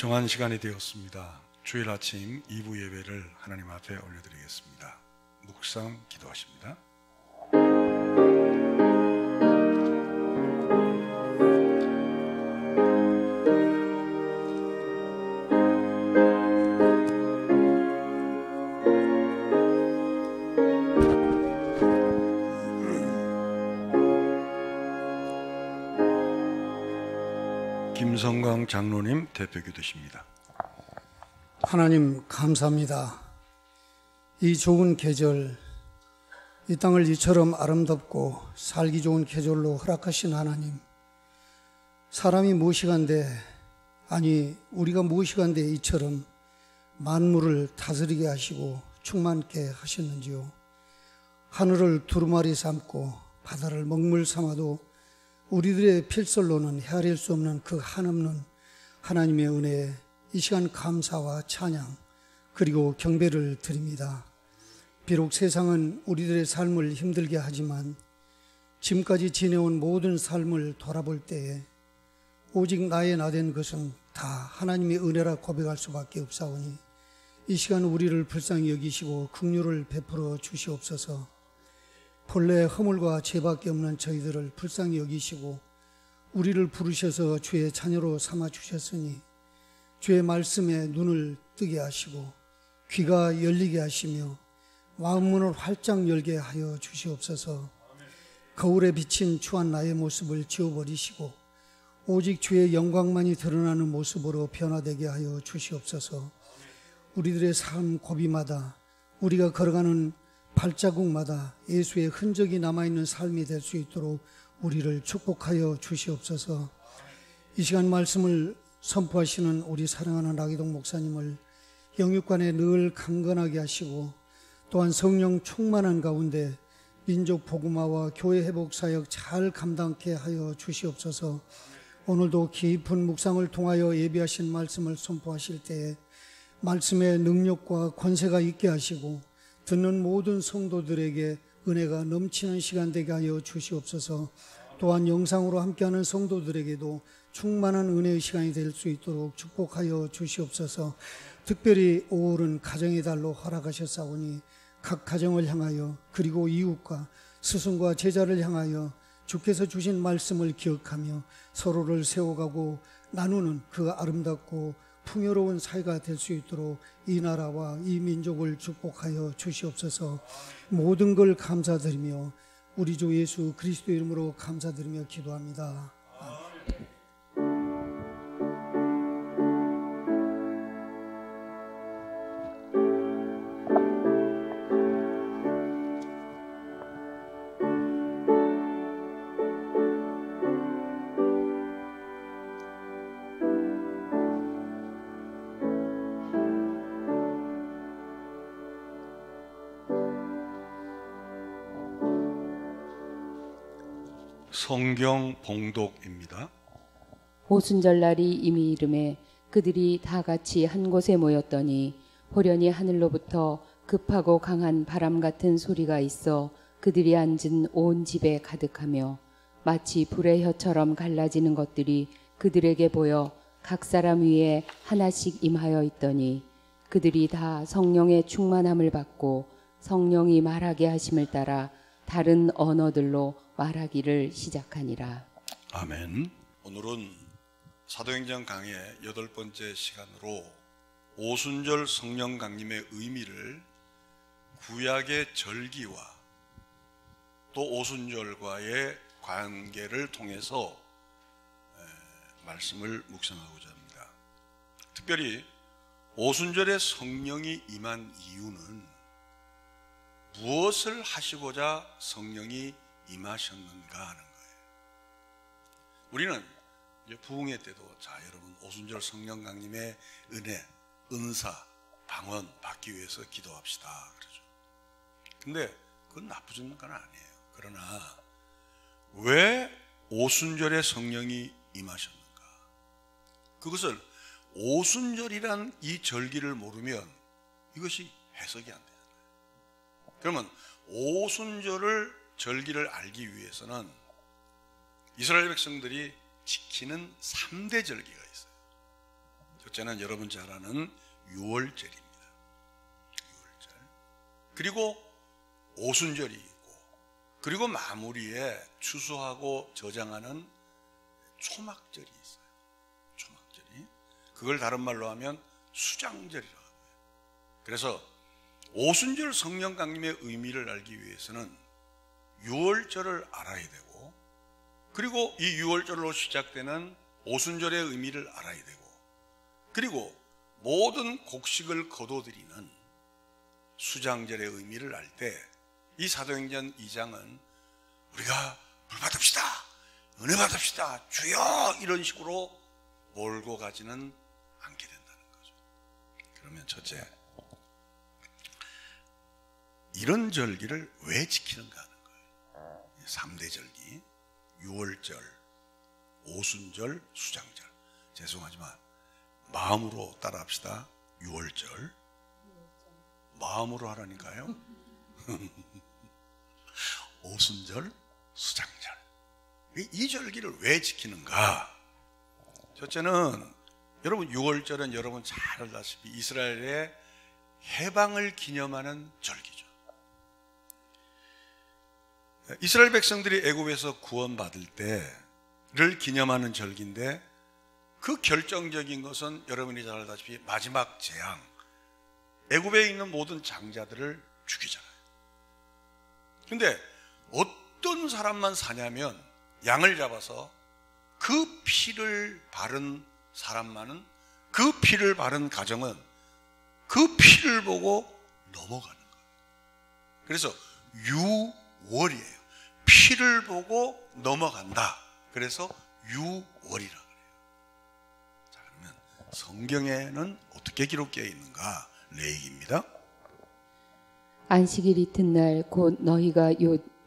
정한 시간이 되었습니다. 주일 아침 2부 예배를 하나님 앞에 올려드리겠습니다. 묵상 기도하십니다. 김성광 장로님 대표기도십니다. 하나님 감사합니다. 이 좋은 계절, 이 땅을 이처럼 아름답고 살기 좋은 계절로 허락하신 하나님, 사람이 무엇이간데, 아니 우리가 무엇이간데 이처럼 만물을 다스리게 하시고 충만케 하셨는지요. 하늘을 두루마리 삼고 바다를 먹물 삼아도 우리들의 필설로는 헤아릴 수 없는 그 한없는 하나님의 은혜에 이 시간 감사와 찬양 그리고 경배를 드립니다. 비록 세상은 우리들의 삶을 힘들게 하지만 지금까지 지내온 모든 삶을 돌아볼 때에 오직 나의 나된 것은 다 하나님의 은혜라 고백할 수밖에 없사오니 이 시간 우리를 불쌍히 여기시고 긍휼을 베풀어 주시옵소서. 본래 허물과 죄밖에 없는 저희들을 불쌍히 여기시고 우리를 부르셔서 주의 자녀로 삼아 주셨으니 주의 말씀에 눈을 뜨게 하시고 귀가 열리게 하시며 마음문을 활짝 열게 하여 주시옵소서. 거울에 비친 추한 나의 모습을 지워버리시고 오직 주의 영광만이 드러나는 모습으로 변화되게 하여 주시옵소서. 우리들의 삶 고비마다 우리가 걸어가는 발자국마다 예수의 흔적이 남아있는 삶이 될 수 있도록 우리를 축복하여 주시옵소서. 이 시간 말씀을 선포하시는 우리 사랑하는 락이동 목사님을 영육간에 늘 강건하게 하시고 또한 성령 충만한 가운데 민족 복음화와 교회 회복 사역 잘 감당케 하여 주시옵소서. 오늘도 깊은 묵상을 통하여 예비하신 말씀을 선포하실 때에 말씀의 능력과 권세가 있게 하시고 듣는 모든 성도들에게 은혜가 넘치는 시간 되게 하여 주시옵소서. 또한 영상으로 함께하는 성도들에게도 충만한 은혜의 시간이 될 수 있도록 축복하여 주시옵소서. 특별히 5월은 가정의 달로 허락하셨사오니 각 가정을 향하여 그리고 이웃과 스승과 제자를 향하여 주께서 주신 말씀을 기억하며 서로를 세워가고 나누는 그 아름답고 풍요로운 사회가 될 수 있도록 이 나라와 이 민족을 축복하여 주시옵소서. 모든 걸 감사드리며 우리 주 예수 그리스도 이름으로 감사드리며 기도합니다. 아멘. 성경 봉독입니다. 오순절날이 이미 이름에 그들이 다 같이 한 곳에 모였더니 호련히 하늘로부터 급하고 강한 바람 같은 소리가 있어 그들이 앉은 온 집에 가득하며 마치 불의 혀처럼 갈라지는 것들이 그들에게 보여 각 사람 위에 하나씩 임하여 있더니 그들이 다 성령의 충만함을 받고 성령이 말하게 하심을 따라 다른 언어들로 말하기를 시작하니라. 아멘. 오늘은 사도행전 강의 8번째 시간으로 오순절 성령 강림의 의미를 구약의 절기와 또 오순절과의 관계를 통해서 말씀을 묵상하고자 합니다. 특별히 오순절에 성령이 임한 이유는 무엇을 하시고자 성령이 임하셨는가 하는 거예요. 우리는 이제 부흥회 때도 자 여러분 오순절 성령 강림의 은혜, 은사, 방언 받기 위해서 기도합시다 그러죠. 근데 그건 나쁘진 건 아니에요. 그러나 왜 오순절에 성령이 임하셨는가? 그것을 오순절이란 이 절기를 모르면 이것이 해석이 안 돼요. 그러면 오순절을 절기를 알기 위해서는 이스라엘 백성들이 지키는 3대 절기가 있어요. 첫째는 여러분 잘 아는 유월절입니다. 유월절. 그리고 오순절이 있고, 그리고 마무리에 추수하고 저장하는 초막절이 있어요. 초막절이. 그걸 다른 말로 하면 수장절이라고 해요. 그래서 오순절 성령 강림의 의미를 알기 위해서는 유월절을 알아야 되고, 그리고 이 유월절로 시작되는 오순절의 의미를 알아야 되고, 그리고 모든 곡식을 거둬들이는 수장절의 의미를 알 때 이 사도행전 2장은 우리가 물 받읍시다, 은혜 받읍시다, 주여, 이런 식으로 몰고 가지는 않게 된다는 거죠. 그러면 첫째, 이런 절기를 왜 지키는가 하는 거예요. 3대 절기, 유월절, 오순절, 수장절. 죄송하지만 마음으로 따라합시다. 유월절. 마음으로 하라니까요. 오순절, 수장절. 이 절기를 왜 지키는가? 첫째는 여러분, 유월절은 여러분 잘 알다시피 이스라엘의 해방을 기념하는 절기죠. 이스라엘 백성들이 애굽에서 구원받을 때를 기념하는 절기인데, 그 결정적인 것은 여러분이 잘 알다시피 마지막 재앙, 애굽에 있는 모든 장자들을 죽이잖아요. 근데 어떤 사람만 사냐면, 양을 잡아서 그 피를 바른 사람만은, 그 피를 바른 가정은 그 피를 보고 넘어가는 거예요. 그래서 유월이에요. 피를 보고 넘어간다. 그래서 유월이라 그래요. 자, 그러면 성경에는 어떻게 기록되어 있는가? 레위기입니다. 안식일 이튿날 곧 너희가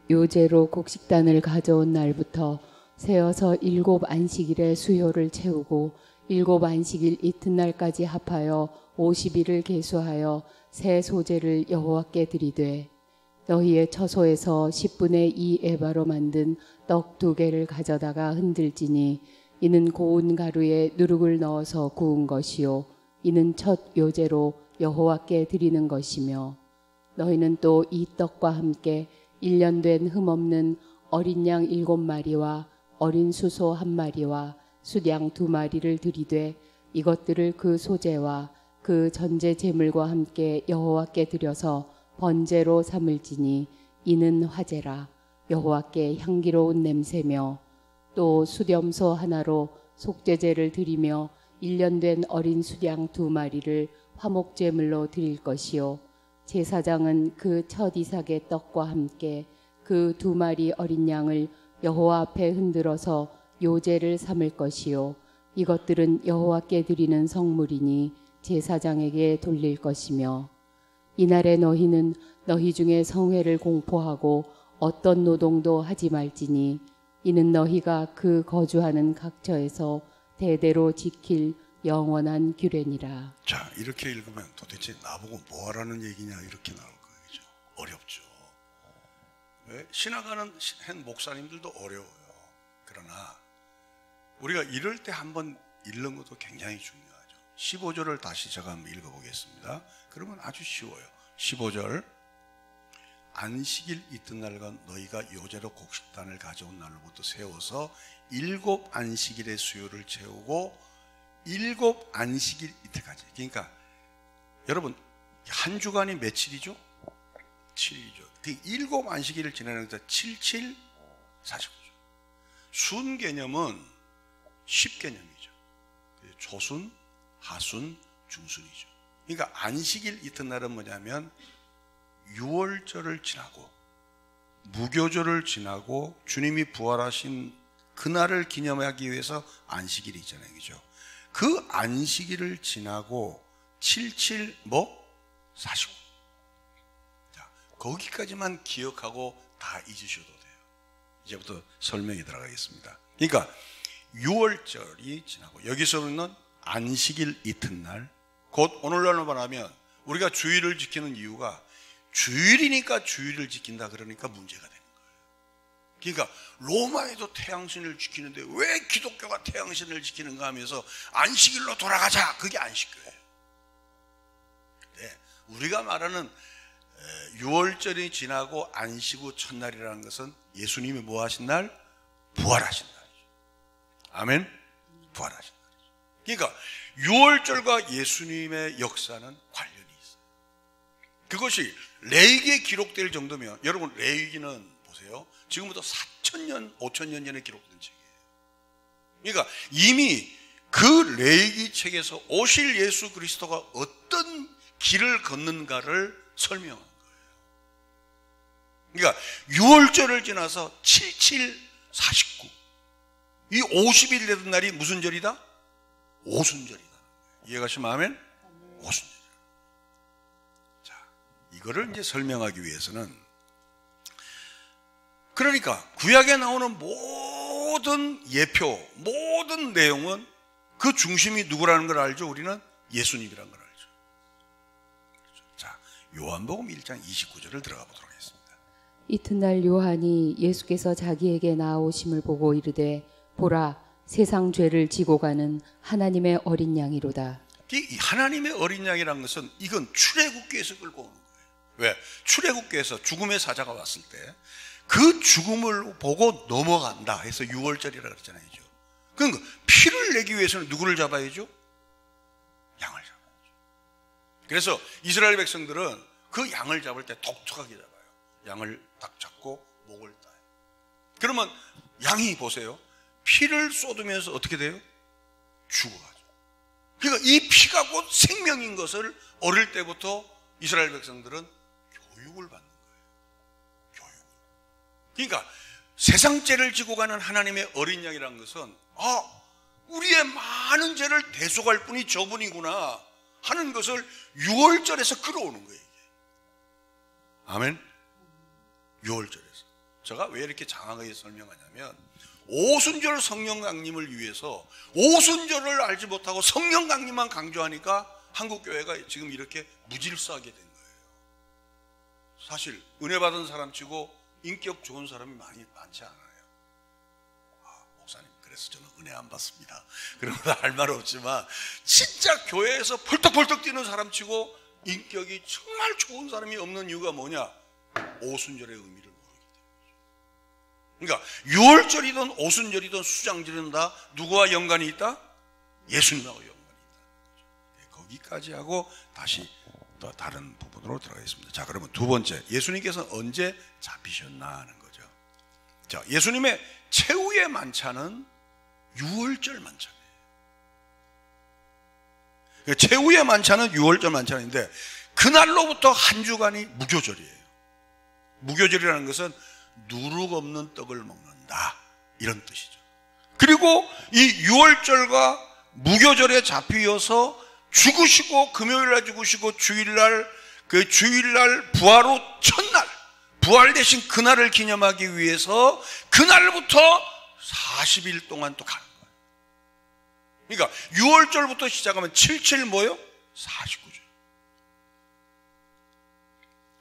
요제로 곡식단을 가져온 날부터 세어서 7 안식일의 수요를 채우고 7 안식일 이튿날까지 합하여 50일을 계수하여 새 소제를 여호와께 드리되, 너희의 처소에서 10분의 2 에바로 만든 떡 2개를 가져다가 흔들지니 이는 고운 가루에 누룩을 넣어서 구운 것이요 이는 첫 요제로 여호와께 드리는 것이며, 너희는 또 이 떡과 함께 1년 된 흠없는 어린 양 7마리와 어린 수소 1마리와 숫양 2마리를 드리되, 이것들을 그 소제와 그 전제 제물과 함께 여호와께 드려서 번제로 삼을지니 이는 화제라. 여호와께 향기로운 냄새며, 또 수렴소 하나로 속죄제를 드리며 1년 된 어린 숫양 2마리를 화목제물로 드릴 것이요, 제사장은 그 첫 이삭의 떡과 함께 그 2마리 어린 양을 여호와 앞에 흔들어서 요제를 삼을 것이요, 이것들은 여호와께 드리는 성물이니 제사장에게 돌릴 것이며, 이날에 너희는 너희 중에 성회를 공포하고 어떤 노동도 하지 말지니 이는 너희가 그 거주하는 각처에서 대대로 지킬 영원한 규례니라. 자, 이렇게 읽으면 도대체 나보고 뭐 하라는 얘기냐 이렇게 나올 거예요. 그죠? 어렵죠. 왜? 신학하는 목사님들도 어려워요. 그러나 우리가 이럴 때 한번 읽는 것도 굉장히 중요하죠. 15절을 다시 제가 한번 읽어보겠습니다. 그러면 아주 쉬워요. 15절, 안식일 이튿날과 너희가 요제로 곡식단을 가져온 날로부터 세워서 7 안식일의 수요를 채우고 7 안식일 이때까지. 그러니까 여러분, 한 주간이 며칠이죠? 7일이죠. 그 7 안식일을 지내는 데 7, 7, 49죠. 순 개념은 10개념이죠. 초순, 하순, 중순이죠. 그러니까 안식일 이튿날은 뭐냐면 유월절을 지나고 무교절을 지나고 주님이 부활하신 그날을 기념하기 위해서 안식일이 있잖아요. 그죠? 그 안식일을 지나고 77 49. 자, 거기까지만 기억하고 다 잊으셔도 돼요. 이제부터 설명이 들어가겠습니다. 그러니까 유월절이 지나고 여기서는 안식일 이튿날, 곧 오늘날로 말하면 우리가 주일을 지키는 이유가 주일이니까 주일을 지킨다 그러니까 문제가 되는 거예요. 그러니까 로마에도 태양신을 지키는데 왜 기독교가 태양신을 지키는가 하면서 안식일로 돌아가자. 그게 안식교예요. 네, 우리가 말하는 6월절이 지나고 안식 후 첫날이라는 것은 예수님이 뭐 하신 날? 부활하신 날이죠. 아멘? 부활하신 날이죠. 그러니까 6월절과 예수님의 역사는 관련이 있어요. 그것이 레위기에 기록될 정도면, 여러분 레위기는 보세요. 지금부터 4,000년, 5,000년 전에 기록된 책이에요. 그러니까 이미 그 레위기 책에서 오실 예수 그리스도가 어떤 길을 걷는가를 설명한 거예요. 그러니까 6월절을 지나서 7749, 이 50일 되던 날이 무슨 절이다? 오순절이다. 이해가시면 아멘? 오순절이다. 자, 이거를 이제 설명하기 위해서는, 그러니까 구약에 나오는 모든 예표, 모든 내용은 그 중심이 누구라는 걸 알죠? 우리는 예수님이라는 걸 알죠. 자, 요한복음 1장 29절을 들어가 보도록 하겠습니다. 이튿날 요한이 예수께서 자기에게 나아오심을 보고 이르되 보라, 세상 죄를 지고 가는 하나님의 어린 양이로다. 이 하나님의 어린 양이라는 것은 이건 출애굽기에서 끌고 오는 거예요. 왜? 출애굽기에서 죽음의 사자가 왔을 때 그 죽음을 보고 넘어간다 해서 6월절이라고 그랬잖아요. 그러니까 피를 내기 위해서는 누구를 잡아야죠? 양을 잡아야죠. 그래서 이스라엘 백성들은 그 양을 잡을 때 독특하게 잡아요. 양을 딱 잡고 목을 따요. 그러면 양이 보세요. 피를 쏟으면서 어떻게 돼요? 죽어가죠. 그러니까 이 피가 곧 생명인 것을 어릴 때부터 이스라엘 백성들은 교육을 받는 거예요. 교육을. 그러니까 세상 죄를 지고 가는 하나님의 어린 양이라는 것은 우리의 많은 죄를 대속할 분이 저분이구나 하는 것을 6월절에서 끌어오는 거예요. 이게. 아멘. 6월절에서. 제가 왜 이렇게 장황하게 설명하냐면 오순절 성령 강림을 위해서 오순절을 알지 못하고 성령 강림만 강조하니까 한국교회가 지금 이렇게 무질서하게 된 거예요. 사실 은혜 받은 사람치고 인격 좋은 사람이 많지 않아요. 목사님, 그래서 저는 은혜 안 받습니다. 그러면 할 말 없지만 진짜 교회에서 펄떡펄떡 뛰는 사람치고 인격이 정말 좋은 사람이 없는 이유가 뭐냐? 오순절의 의미를 모르기 때문이죠. 그러니까 6월절이든 오순절이든 수장절이든 다 누구와 연관이 있다? 예수님하고 연관이 있다. 네, 거기까지 하고 다시 또 다른 부분으로 들어가겠습니다. 자, 그러면 두 번째, 예수님께서 언제 잡히셨나 하는 거죠. 자, 예수님의 최후의 만찬은 6월절 만찬이에요. 최후의 만찬은 6월절 만찬인데 그날로부터 한 주간이 무교절이에요. 무교절이라는 것은 누룩 없는 떡을 먹는다, 이런 뜻이죠. 그리고 이 6월절과 무교절에 잡히어서 죽으시고 금요일날 죽으시고 주일날 부활 후 첫날 부활되신 그날을 기념하기 위해서 그날부터 40일 동안 또 가는 거예요. 그러니까 6월절부터 시작하면 77 뭐요? 49절.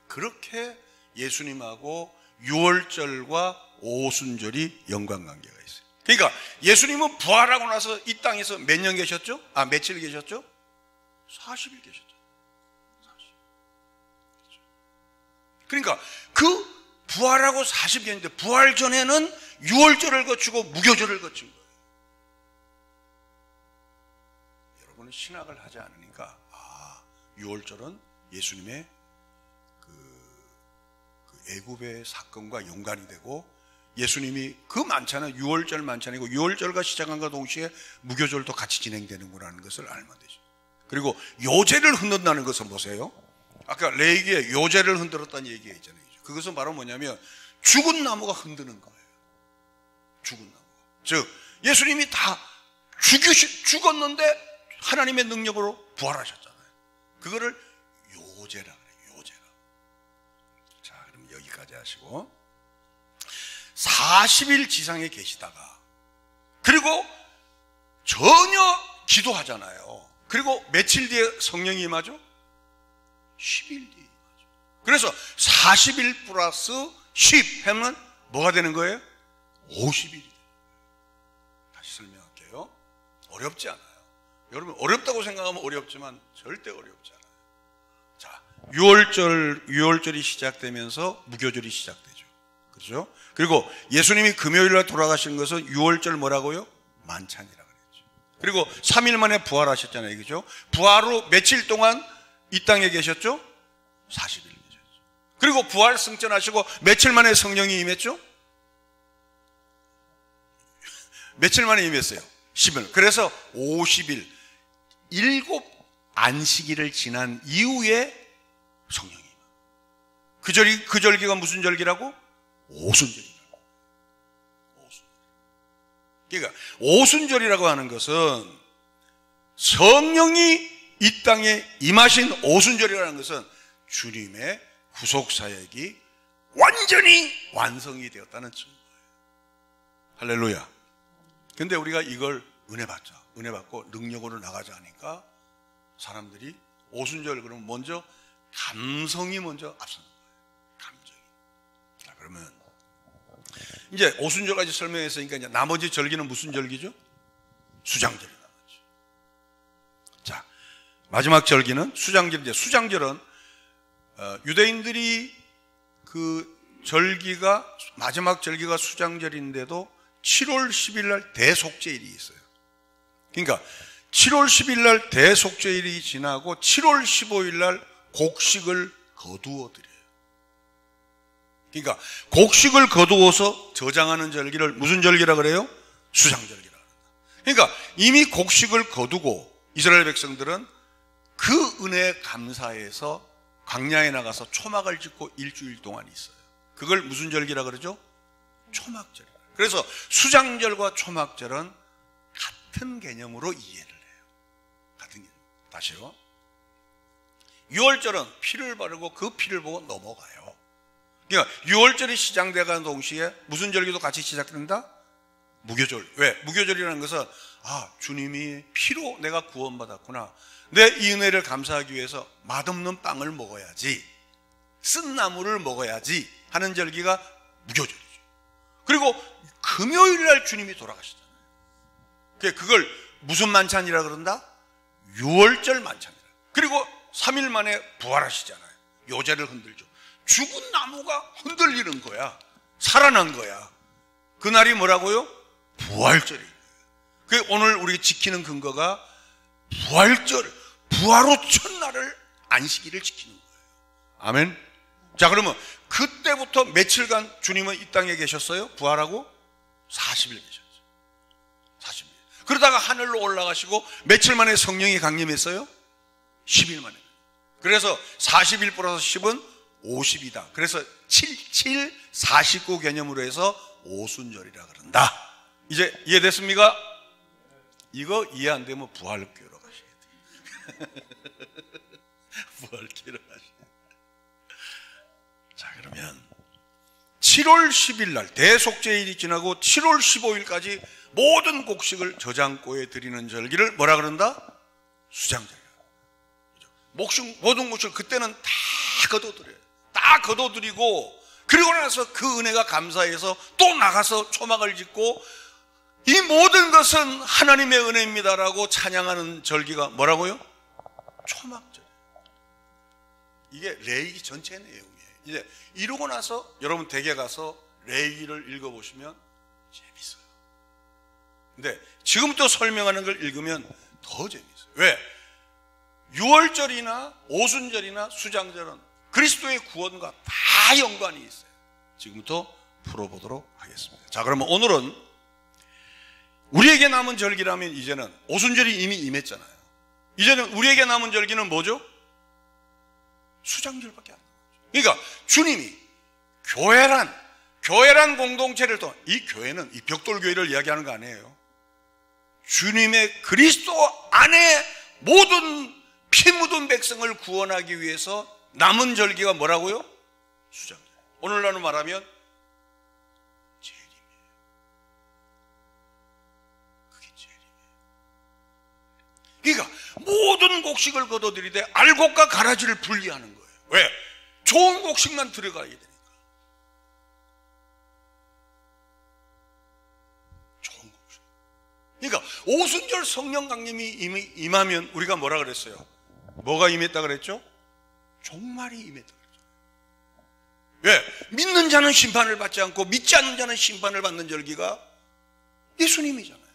그렇게 예수님하고 6월절과 오순절이 연관관계가 있어요. 그러니까 예수님은 부활하고 나서 이 땅에서 몇 년 계셨죠? 며칠 계셨죠? 40일 계셨죠. 40일. 그러니까 그 부활하고 40일인데 부활 전에는 6월절을 거치고 무교절을 거친 거예요. 여러분은 신학을 하지 않으니까 6월절은 예수님의 그 애굽의 사건과 연관이 되고 예수님이 그 만찬은 6월절 만찬이고 6월절과 시작한과 동시에 무교절도 같이 진행되는구나라는 것을 알면 되죠. 그리고 요제를 흔든다는 것은 보세요. 아까 레위기에 요제를 흔들었다는 얘기가 있잖아요. 그것은 바로 뭐냐면 죽은 나무가 흔드는 거예요. 죽은 나무가. 즉 예수님이 다 죽었는데 하나님의 능력으로 부활하셨잖아요. 그거를 요제라 그래요. 요제라. 자, 그럼 여기까지 하시고 40일 지상에 계시다가 그리고 전혀 기도하잖아요. 그리고 며칠 뒤에 성령이 임하죠? 10일 뒤에 임하죠. 그래서 40일 플러스 10 하면 뭐가 되는 거예요? 50일이. 다시 설명할게요. 어렵지 않아요. 여러분 어렵다고 생각하면 어렵지만 절대 어렵지 않아요. 자, 6월절이 시작되면서 무교절이 시작되죠. 그렇죠? 그리고 예수님이 금요일날 돌아가신 것은 6월절 뭐라고요? 만찬이라 그랬죠. 그리고 3일 만에 부활하셨잖아요. 그죠? 부활 후 며칠 동안 이 땅에 계셨죠? 40일 계셨죠. 그리고 부활 승천하시고 며칠 만에 성령이 임했죠? 며칠 만에 임했어요? 10일. 그래서 50일, 7 안식일을 지난 이후에 성령이 임해요. 그 절기가 무슨 절기라고? 오순절이라고. 그러니까 오순절이라고 하는 것은 성령이 이 땅에 임하신 오순절이라는 것은 주님의 구속사역이 완전히 완성이 되었다는 증거예요. 할렐루야. 근데 우리가 이걸 은혜 받자, 은혜 받고 능력으로 나가자 하니까 사람들이 오순절 그러면 먼저 감성이 먼저 앞서는 거예요. 감정이. 자, 그러면 이제 오순절까지 설명했으니까 이제 나머지 절기는 무슨 절기죠? 수장절이 나머지. 자, 마지막 절기는 수장절인데, 수장절은 유대인들이 그 절기가 마지막 절기가 수장절인데도 7월 10일 날 대속죄일이 있어요. 그러니까 7월 10일 날 대속죄일이 지나고 7월 15일 날 곡식을 거두어 드려요. 그러니까 곡식을 거두어서 저장하는 절기를 무슨 절기라 그래요? 수장절기라 그런다. 그러니까 이미 곡식을 거두고 이스라엘 백성들은 그 은혜에 감사해서 광야에 나가서 초막을 짓고 일주일 동안 있어요. 그걸 무슨 절기라 그러죠? 초막절. 그래서 수장절과 초막절은 같은 개념으로 이해를 해요. 같은 개념. 다시요. 6월절은 피를 바르고 그 피를 보고 넘어가요. 그러니까 6월절이 시작되는 동시에 무슨 절기도 같이 시작된다? 무교절. 왜? 무교절이라는 것은 주님이 피로 내가 구원받았구나. 내 이 은혜를 감사하기 위해서 맛없는 빵을 먹어야지, 쓴 나물을 먹어야지 하는 절기가 무교절이죠. 그리고 금요일 날 주님이 돌아가시잖아요. 그걸 무슨 만찬이라 그런다? 6월절 만찬이라. 그리고 3일 만에 부활하시잖아요. 요제를 흔들죠. 죽은 나무가 흔들리는 거야. 살아난 거야. 그날이 뭐라고요? 부활절이에요. 오늘 우리가 지키는 근거가 부활절, 부활 후 첫날을 안식일을 지키는 거예요. 아멘. 자, 그러면 그때부터 며칠간 주님은 이 땅에 계셨어요? 부활하고 40일 계셨어요. 40일. 그러다가 하늘로 올라가시고 며칠 만에 성령이 강림했어요? 10일 만에. 그래서 40일 플러스 10은 50이다. 그래서 7, 49 개념으로 해서 오순절이라 그런다. 이제 이해됐습니까? 이거 이해 안 되면 부활교로 가셔야 돼요. 부활교로 가셔야 돼요. 자, 그러면 7월 10일 날 대속죄일이 지나고 7월 15일까지 모든 곡식을 저장고에 드리는 절기를 뭐라 그런다? 수장절. 모든 곡식을 그때는 다 거둬드려요. 다 거둬드리고, 그리고 나서 그 은혜가 감사해서 또 나가서 초막을 짓고, 이 모든 것은 하나님의 은혜입니다라고 찬양하는 절기가 뭐라고요? 초막절. 이게 레위기 전체 내용이에요. 이제 이러고 나서 여러분 댁에 가서 레위기를 읽어보시면 재밌어요. 근데 지금부터 설명하는 걸 읽으면 더 재밌어요. 왜? 6월절이나 오순절이나 수장절은 그리스도의 구원과 다 연관이 있어요. 지금부터 풀어보도록 하겠습니다. 자, 그러면 오늘은 우리에게 남은 절기라면 이제는 오순절이 이미 임했잖아요. 이제는 우리에게 남은 절기는 뭐죠? 수장절밖에 안 남았죠. 그러니까 주님이 교회란 공동체를 통해, 이 교회는 이 벽돌교회를 이야기하는 거 아니에요. 주님의 그리스도 안에 모든 피 묻은 백성을 구원하기 위해서 남은 절기가 뭐라고요? 수장절. 오늘날로 말하면 재림이에요. 그게 재림이에요. 그러니까 모든 곡식을 거둬들이되 알곡과 가라지를 분리하는 거예요. 왜? 좋은 곡식만 들어가야 되니까. 그러니까 오순절 성령 강림이 임하면 우리가 뭐라 그랬어요? 뭐가 임했다 그랬죠? 종말이 임했다 그랬죠. 왜? 믿는 자는 심판을 받지 않고 믿지 않는 자는 심판을 받는 절기가 예수님이잖아요.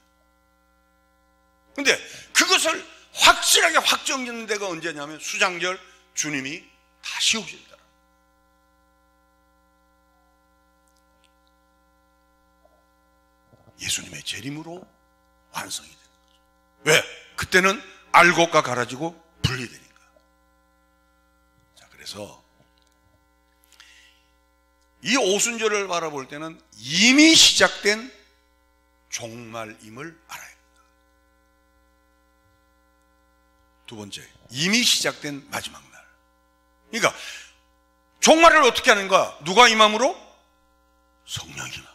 근데 그것을 확실하게 확정짓는 데가 언제냐면 수장절 주님이 다시 오신다. 예수님의 재림으로 완성이 되는 거죠. 왜? 그때는 알곡과 가라지고 분리되니까. 자, 그래서 이 오순절을 바라볼 때는 이미 시작된 종말임을 알아야 됩니다. 두 번째, 이미 시작된 마지막 날. 그러니까 종말을 어떻게 하는가? 누가 임함으로? 성령이 임함으로.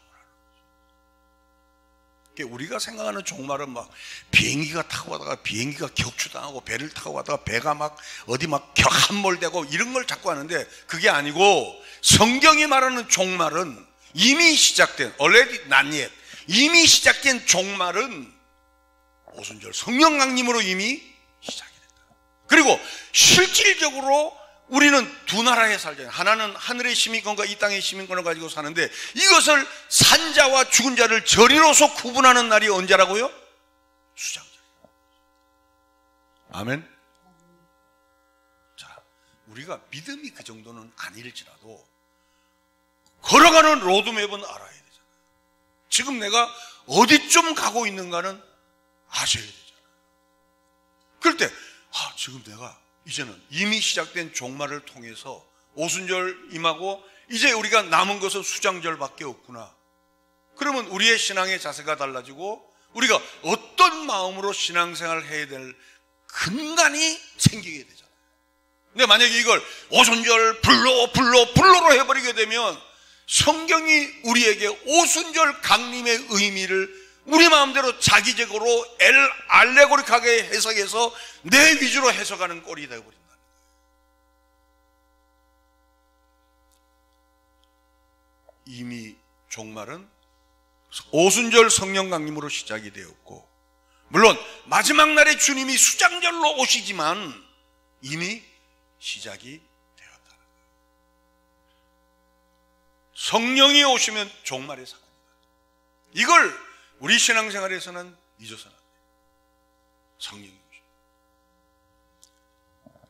우리가 생각하는 종말은 막 비행기가 타고 가다가 비행기가 격추당하고 배를 타고 가다가 배가 막 어디 막 함몰되고 이런 걸 자꾸 하는데 그게 아니고 성경이 말하는 종말은 이미 시작된 already not yet 이미 시작된 종말은 오순절 성령 강림으로 이미 시작이 됐다. 그리고 실질적으로 우리는 두 나라에 살잖아요. 하나는 하늘의 시민권과 이 땅의 시민권을 가지고 사는데 이것을 산자와 죽은 자를 저리로서 구분하는 날이 언제라고요? 수장절. 아멘. 자, 우리가 믿음이 그 정도는 아닐지라도 걸어가는 로드맵은 알아야 되잖아요. 지금 내가 어디쯤 가고 있는가는 아셔야 되잖아요. 그럴 때 지금 내가 이제는 이미 시작된 종말을 통해서 오순절 임하고 이제 우리가 남은 것은 수장절밖에 없구나. 그러면 우리의 신앙의 자세가 달라지고 우리가 어떤 마음으로 신앙생활을 해야 될 근간이 생기게 되잖아요. 근데 만약에 이걸 오순절 불로로 해버리게 되면 성경이 우리에게 오순절 강림의 의미를 우리 마음대로 자기적으로 알레고릭하게 해석해서 내 위주로 해석하는 꼴이 되어버린다. 이미 종말은 오순절 성령 강림으로 시작이 되었고 물론 마지막 날에 주님이 수장절로 오시지만 이미 시작이 되었다. 성령이 오시면 종말의 사건이다. 이걸 우리 신앙생활에서는 잊어서는 안 돼요. 성령이 오십니다.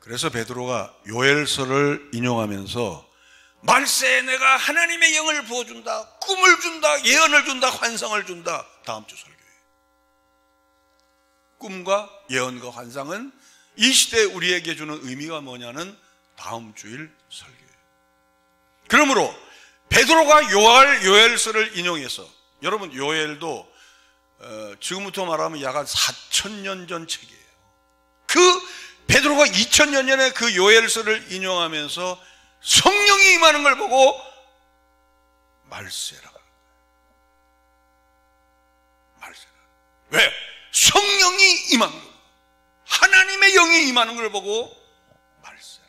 그래서 베드로가 요엘서를 인용하면서 말세에 내가 하나님의 영을 부어준다, 꿈을 준다, 예언을 준다, 환상을 준다. 다음 주 설교에 꿈과 예언과 환상은 이 시대에 우리에게 주는 의미가 뭐냐는 다음 주일 설교에. 그러므로 베드로가 요엘서를 인용해서 여러분 요엘도 지금부터 말하면 약 한 4,000년 전 책이에요. 그 베드로가 2,000년 전에 그 요엘서를 인용하면서 성령이 임하는 걸 보고 말세라고 합니다. 말세라. 왜? 성령이 임하는 거. 하나님의 영이 임하는 걸 보고 말세라.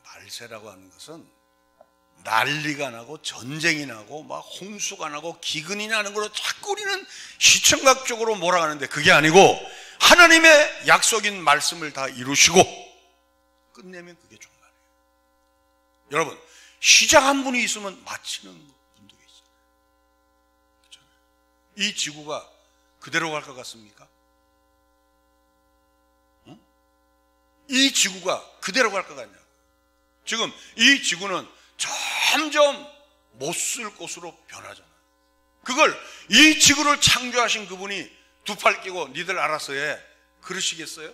말세라고 하는 것은 난리가 나고 전쟁이 나고 막 홍수가 나고 기근이 나는 걸로 자꾸 우리는 시청각적으로 몰아가는데 그게 아니고 하나님의 약속인 말씀을 다 이루시고 끝내면 그게 종말이에요. 여러분 시작한 분이 있으면 마치는 분도 있잖아요. 그렇잖아요. 이 지구가 그대로 갈 것 같습니까? 응? 이 지구가 그대로 갈 것 같냐? 지금 이 지구는 점점 못 쓸 곳으로 변하잖아요. 그걸 이 지구를 창조하신 그분이 두 팔 끼고 니들 알아서 해 그러시겠어요?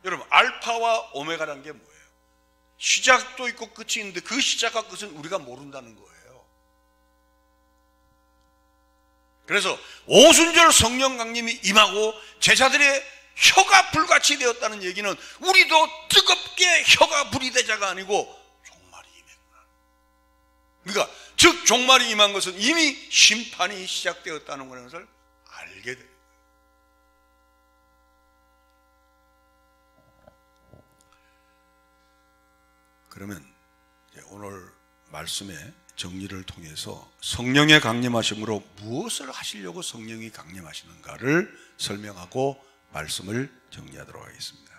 여러분 알파와 오메가라는 게 뭐예요? 시작도 있고 끝이 있는데 그 시작과 끝은 우리가 모른다는 거예요. 그래서 오순절 성령 강림이 임하고 제자들의 혀가 불같이 되었다는 얘기는 우리도 뜨겁게 혀가 불이 되자가 아니고 종말이 임했구나. 그러니까 즉 종말이 임한 것은 이미 심판이 시작되었다는 것을 알게 돼요. 그러면 이제 오늘 말씀의 정리를 통해서 성령의 강림하심으로 무엇을 하시려고 성령이 강림하시는가를 설명하고 말씀을 정리하도록 하겠습니다.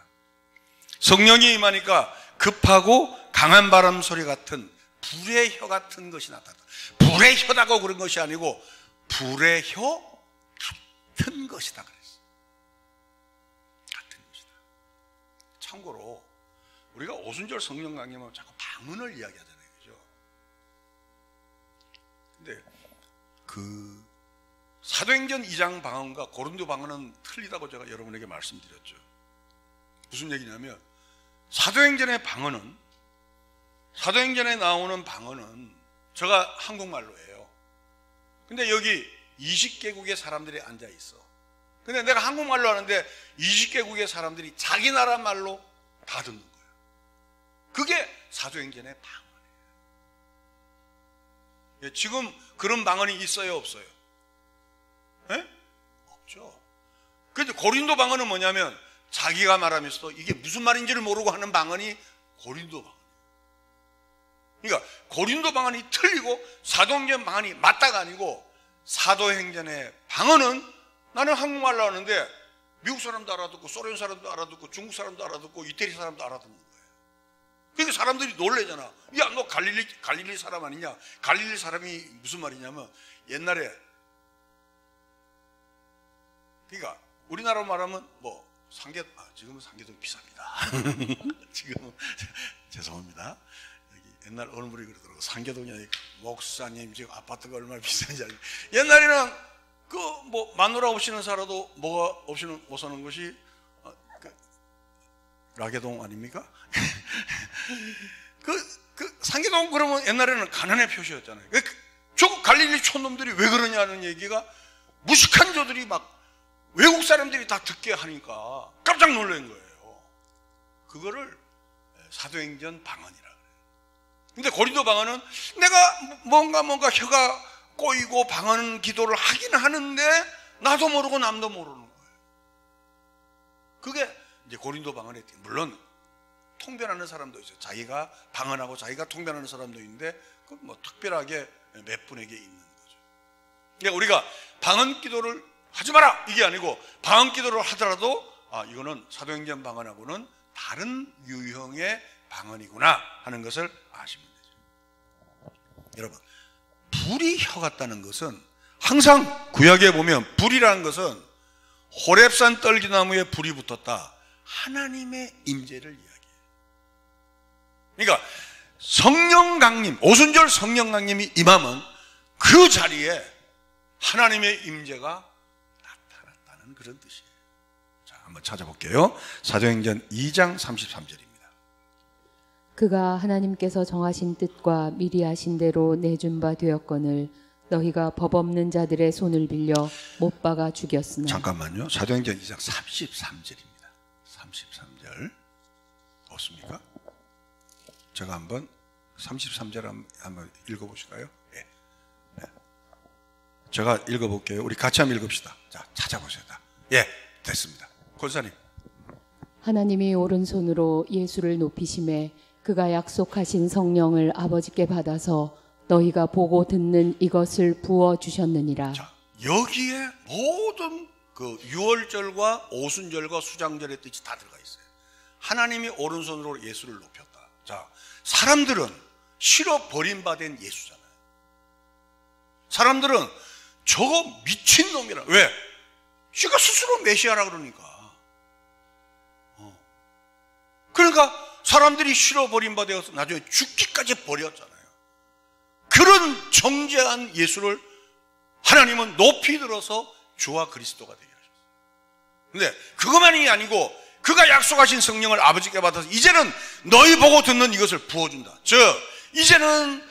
성령이 임하니까 급하고 강한 바람 소리 같은 불의 혀 같은 것이 나타났다. 불의 혀다고 그런 것이 아니고 불의 혀 같은 것이다 그랬어. 같은 것이다. 참고로 우리가 오순절 성령 강림하면 자꾸 방언을 이야기하잖아요. 그죠? 근데 그 사도행전 2장 방언과 고린도 방언은 틀리다고 제가 여러분에게 말씀드렸죠. 무슨 얘기냐면 사도행전의 방언은, 사도행전에 나오는 방언은 제가 한국말로 해요. 근데 여기 20개국의 사람들이 앉아 있어. 근데 내가 한국말로 하는데 20개국의 사람들이 자기 나라 말로 다 듣는 거예요. 그게 사도행전의 방언이에요. 지금 그런 방언이 있어요, 없어요? 에? 없죠. 그런데 고린도 방언은 뭐냐면 자기가 말하면서도 이게 무슨 말인지를 모르고 하는 방언이 고린도 방언이에요. 그러니까 고린도 방언이 틀리고 사도행전 방언이 맞다가 아니고, 사도행전의 방언은 나는 한국말로 하는데 미국 사람도 알아듣고 소련 사람도 알아듣고 중국 사람도 알아듣고 이태리 사람도 알아듣는 거예요. 그러니까 사람들이 놀래잖아. 야, 너 갈릴리 사람 아니냐? 갈릴리 사람이 무슨 말이냐면 옛날에, 그러니까 우리나라로 말하면 뭐 지금은 삼계동 비쌉니다. 지금은 죄송합니다. 여기 옛날 어느 분이 그러더라고. 삼계동이 목사님 지금 아파트가 얼마나 비싼지 알고. 옛날에는 그 뭐 마누라 없이는 살아도 뭐가 없이는 못 사는 것이 라계동 아닙니까? 그 상계동 그러면 옛날에는 가난의 표시였잖아요. 저 갈릴리 촌놈들이 왜 그러냐는 얘기가 무식한 저들이 막 외국 사람들이 다 듣게 하니까 깜짝 놀란 거예요. 그거를 사도행전 방언이라 그래요. 근데 고린도 방언은 내가 뭔가 혀가 꼬이고 방언 기도를 하긴 하는데 나도 모르고 남도 모르는 거예요. 그게 이제 고린도 방언의, 물론 통변하는 사람도 있어요. 자기가 방언하고 자기가 통변하는 사람도 있는데 그건 뭐 특별하게 몇 분에게 있는 거죠. 그러니까 우리가 방언 기도를 하지 마라 이게 아니고, 방언 기도를 하더라도 이거는 사도행전 방언하고는 다른 유형의 방언이구나 하는 것을 아시면 되죠. 여러분, 불이 혀 같다는 것은 항상 구약에 보면 불이라는 것은 호렙산 떨기나무에 불이 붙었다, 하나님의 임재를 이야기해요. 그러니까 성령 강림, 오순절 성령 강림이 임하면 그 자리에 하나님의 임재가 나타났다는 그런 뜻이에요. 자, 한번 찾아볼게요. 사도행전 2장 33절입니다. 그가 하나님께서 정하신 뜻과 미리 하신 대로 내준 바 되었거늘 너희가 법 없는 자들의 손을 빌려 못 박아 죽였으나. 잠깐만요. 사도행전 2장 33절입니다. 33절 없습니까? 제가 한번 33절 한번 읽어보실까요? 네. 네. 제가 읽어볼게요. 우리 같이 한번 읽읍시다. 자, 찾아보세요. 예, 됐습니다. 권사님. 하나님이 오른손으로 예수를 높이심에 그가 약속하신 성령을 아버지께 받아서 너희가 보고 듣는 이것을 부어 주셨느니라. 자, 여기에 모든 그 유월절과 오순절과 수장절의 뜻이 다 들어가 있어요. 하나님이 오른손으로 예수를 높였다. 자, 사람들은 실어 버림받은 예수잖아요. 사람들은 저거 미친놈이라. 왜? 지가 스스로 메시아라 그러니까. 그러니까 사람들이 실어 버림받아서 나중에 죽기까지 버렸잖아요. 그런 정죄한 예수를 하나님은 높이 들어서 주와 그리스도가 되게 하셨어요. 근데 그것만이 아니고 그가 약속하신 성령을 아버지께 받아서 이제는 너희 보고 듣는 이것을 부어준다. 즉 이제는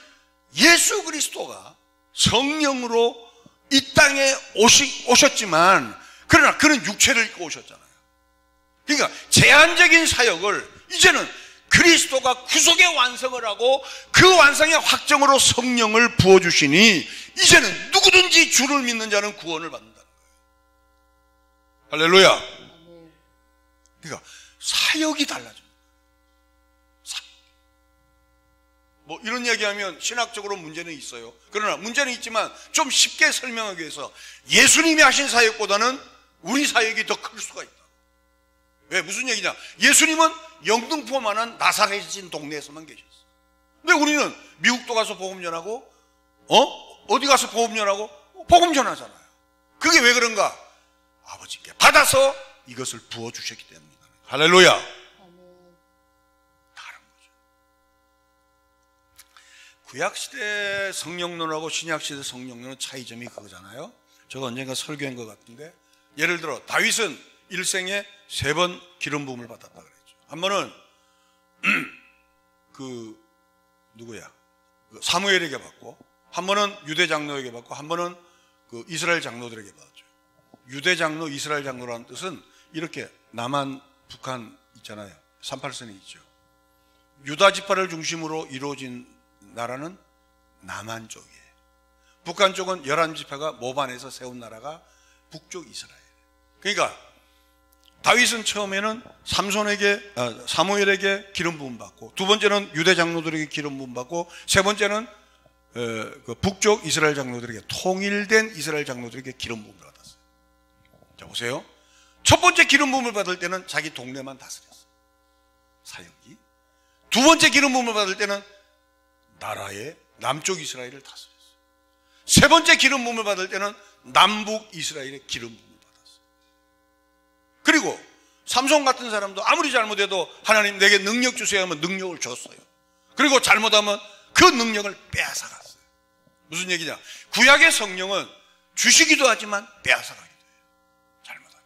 예수 그리스도가 성령으로 이 땅에 오셨지만 그러나 그는 육체를 입고 오셨잖아요. 그러니까 제한적인 사역을 이제는 그리스도가 구속의 완성을 하고 그 완성의 확정으로 성령을 부어주시니 이제는 누구든지 주를 믿는 자는 구원을 받는다는 거예요. 할렐루야. 그러니까 사역이 달라집니다. 뭐 이런 얘기하면 신학적으로 문제는 있어요. 그러나 문제는 있지만 좀 쉽게 설명하기 위해서 예수님이 하신 사역보다는 우리 사역이 더 클 수가 있다. 왜? 무슨 얘기냐? 예수님은 영등포만한 나사렛인 동네에서만 계셨어. 근데 우리는 미국도 가서 복음 전하고 어디 가서 복음 전하고 복음 전하잖아요. 그게 왜 그런가? 아버지께 받아서 이것을 부어주셨기 때문이다. 할렐루야. 다른 거죠. 구약시대 성령론하고 신약시대 성령론은 차이점이 그거잖아요. 제가 언젠가 설교한 것 같은데, 예를 들어 다윗은 일생에 3번 기름 부음을 받았다 그랬죠. 한 번은 사무엘에게 받고, 한 번은 유대 장로에게 받고, 한 번은 이스라엘 장로들에게 받았죠. 유대 장로, 이스라엘 장로라는 뜻은 이렇게 남한, 북한 있잖아요. 38선이 있죠. 유다 지파를 중심으로 이루어진 나라는 남한 쪽이에요. 북한 쪽은 11지파가 모반에서 세운 나라가 북쪽 이스라엘. 그러니까 다윗은 처음에는 사무엘에게 기름 부음 받고, 두 번째는 유대 장로들에게 기름 부음 받고, 세 번째는 북쪽 이스라엘 장로들에게, 통일된 이스라엘 장로들에게 기름 부음을 받았어요. 자, 보세요. 첫 번째 기름 부음을 받을 때는 자기 동네만 다스렸어요. 사역이. 두 번째 기름 부음을 받을 때는 나라의 남쪽 이스라엘을 다스렸어요. 세 번째 기름 부음을 받을 때는 남북 이스라엘의 기름 부음을 받았어요. 그리고 삼손 같은 사람도 아무리 잘못해도 하나님 내게 능력 주세요 하면 능력을 줬어요. 그리고 잘못하면 그 능력을 빼앗아갔어요. 무슨 얘기냐? 구약의 성령은 주시기도 하지만 빼앗아가기도 해요. 잘못하면.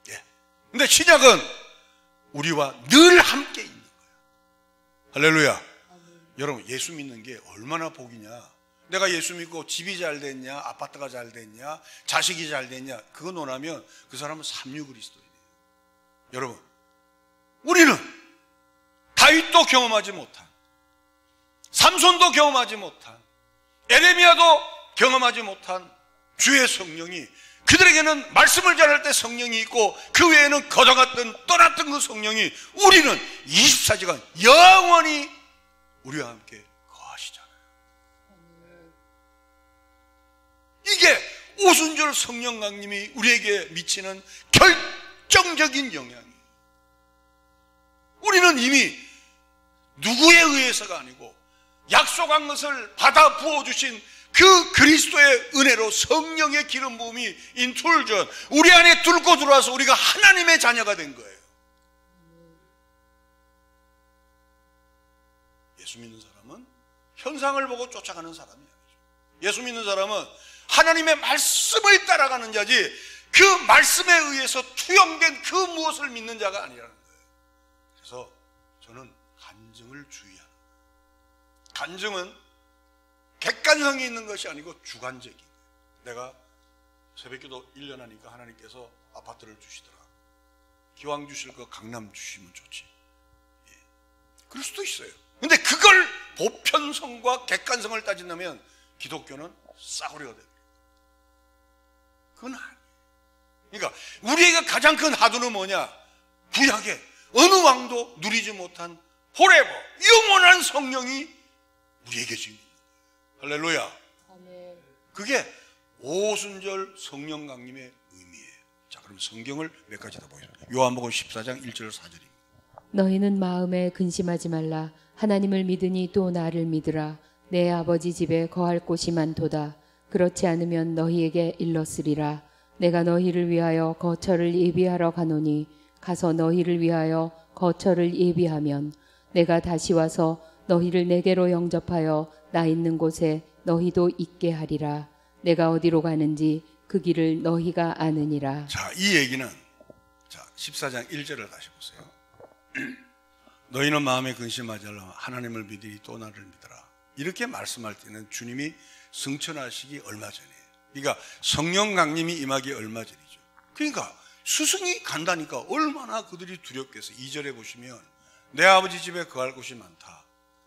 예. 근데 신약은 우리와 늘 함께 있는 거예요. 할렐루야. 여러분, 예수 믿는 게 얼마나 복이냐. 내가 예수 믿고 집이 잘 됐냐, 아파트가 잘 됐냐, 자식이 잘 됐냐, 그거 논하면 그 사람은 삼류그리스도인이에요. 여러분, 우리는 다윗도 경험하지 못한, 삼손도 경험하지 못한, 에레미야도 경험하지 못한 주의 성령이, 그들에게는 말씀을 전할 때 성령이 있고 그 외에는 거저갔던 떠났던 그 성령이 우리는 24시간 영원히 우리와 함께 거하시잖아요. 이게 오순절 성령 강림이 우리에게 미치는 결정적인 영향이에요. 우리는 이미 누구에 의해서가 아니고 약속한 것을 받아 부어주신 그 그리스도의 은혜로 성령의 기름 부음이 인툴전 우리 안에 뚫고 들어와서 우리가 하나님의 자녀가 된 거예요. 예수 믿는 사람은 현상을 보고 쫓아가는 사람이 아니죠. 예수 믿는 사람은 하나님의 말씀을 따라가는 자지 그 말씀에 의해서 투영된 그 무엇을 믿는 자가 아니라는 거예요. 그래서 저는 간증을 주의하는 거예요. 간증은 객관성이 있는 것이 아니고 주관적인 거예요. 내가 새벽기도 1년 하니까 하나님께서 아파트를 주시더라. 기왕 주실 거 강남 주시면 좋지. 예. 그럴 수도 있어요. 근데 그걸 보편성과 객관성을 따진다면 기독교는 싸구려가 돼요. 그건 아니에요. 그러니까 우리에게 가장 큰 하도는 뭐냐? 구약에 어느 왕도 누리지 못한 포레버 영원한 성령이 우리에게 지금 있는 거예요. 할렐루야. 아멘. 그게 오순절 성령 강림의 의미예요. 자, 그럼 성경을 몇 가지 더 보겠습니다. 요한복음 14장 1절 4절입니다. 너희는 마음에 근심하지 말라. 하나님을 믿으니 또 나를 믿으라. 내 아버지 집에 거할 곳이 많도다. 그렇지 않으면 너희에게 일렀으리라. 내가 너희를 위하여 거처를 예비하러 가노니 가서 너희를 위하여 거처를 예비하면 내가 다시 와서 너희를 내게로 영접하여 나 있는 곳에 너희도 있게 하리라. 내가 어디로 가는지 그 길을 너희가 아느니라. 자, 이 얘기는 14장 1절을 다시 보세요. 너희는 마음에 근심하지 말라. 하나님을 믿으니 또 나를 믿어라. 이렇게 말씀할 때는 주님이 승천하시기 얼마 전이에요. 그러니까 성령 강림이 임하기 얼마 전이죠. 그러니까 스승이 간다니까 얼마나 그들이 두렵겠어요. 2절에 보시면 내 아버지 집에 거할 곳이 많다.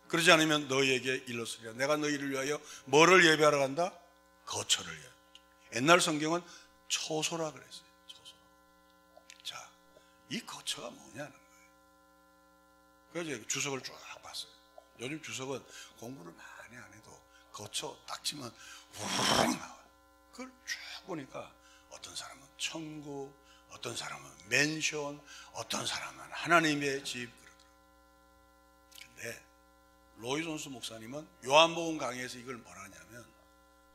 그러지 않으면 너희에게 일렀으리라. 내가 너희를 위하여 뭐를 예배하러 간다? 거처를 위하여. 옛날 성경은 처소라 그랬어요. 처소. 자, 이 거처가 뭐냐는 거예요. 그래서 주석을 쭉 봤어요. 요즘 주석은 공부를 많이 안 해도 거쳐 딱 치면 우르르 나와요. 그걸 쭉 보니까 어떤 사람은 천국, 어떤 사람은 맨션, 어떤 사람은 하나님의 집 그러더라고요. 근데 로이 존스 목사님은 요한복음 강의에서 이걸 뭐라 하냐면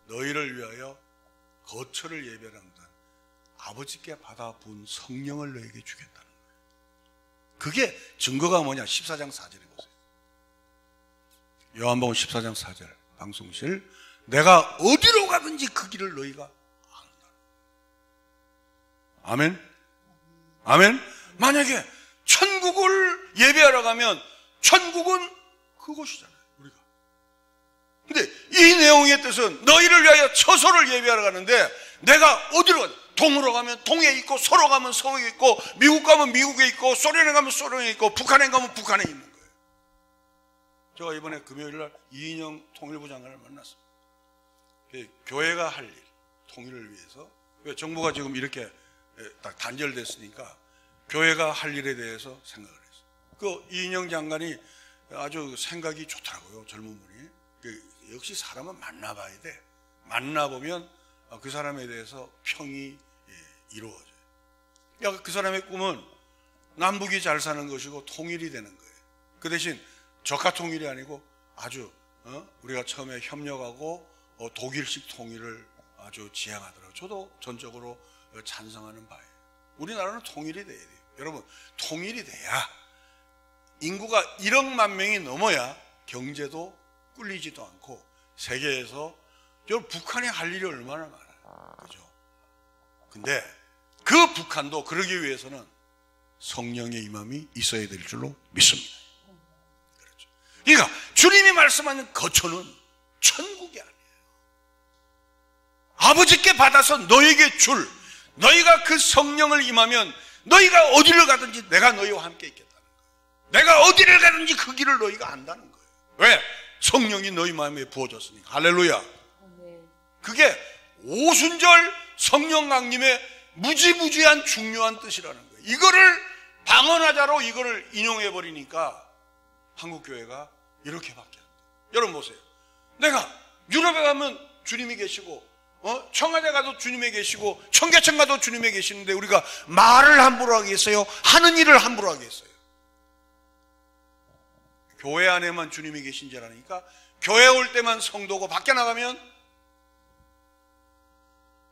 너희를 위하여 거처를 예배한다. 아버지께 받아 부은 성령을 너에게 주겠다는 거예요. 그게 증거가 뭐냐? 14장 4절에 보세요. 요한복음 14장 4절 방송실 내가 어디로 가든지 그 길을 너희가 안다. 아멘. 아멘. 만약에 천국을 예배하러 가면 천국은 그곳이잖아요. 우리가. 근데 이 내용의 뜻은 너희를 위하여 처소를 예배하러 가는데 내가 어디로 가든 동으로 가면 동에 있고 서로 가면 서에 있고 미국 가면 미국에 있고 소련에 가면 소련에 있고 북한에 가면 북한에 있는 거예요. 제가 이번에 금요일날 이인영 통일부 장관을 만났습니다. 교회가 할 일, 통일을 위해서 왜 정부가 지금 이렇게 딱 단절됐으니까 교회가 할 일에 대해서 생각을 했어요. 그 이인영 장관이 아주 생각이 좋더라고요. 젊은 분이. 역시 사람은 만나봐야 돼. 만나보면 그 사람에 대해서 평이 이루어져요. 그러니까 그 사람의 꿈은 남북이 잘 사는 것이고 통일이 되는 거예요. 그 대신 적화 통일이 아니고 아주 우리가 처음에 협력하고 독일식 통일을 아주 지향하더라고요. 저도 전적으로 찬성하는 바예요. 우리나라는 통일이 돼야 돼요. 여러분, 통일이 돼야 인구가 1억만 명이 넘어야 경제도 꿀리지도 않고 세계에서 북한이 할 일이 얼마나 많아요. 그죠? 근데 그 북한도 그러기 위해서는 성령의 임함이 있어야 될 줄로 믿습니다. 그렇죠. 그러니까 주님이 말씀하는 거처는 천국이 아니에요. 아버지께 받아서 너에게 줄, 너희가 그 성령을 임하면 너희가 어디를 가든지 내가 너희와 함께 있겠다는 거예요. 내가 어디를 가든지 그 길을 너희가 안다는 거예요. 왜? 성령이 너희 마음에 부어졌으니까. 할렐루야. 그게 오순절 성령 강림의 무지무지한 중요한 뜻이라는 거예요. 이거를 방언하자로 이거를 인용해 버리니까 한국 교회가 이렇게밖에 안 돼요. 여러분 보세요. 내가 유럽에 가면 주님이 계시고 청와대 가도 주님이 계시고 청계천 가도 주님이 계시는데 우리가 말을 함부로 하겠어요? 하는 일을 함부로 하겠어요? 교회 안에만 주님이 계신 줄 아니까 교회 올 때만 성도고 밖에 나가면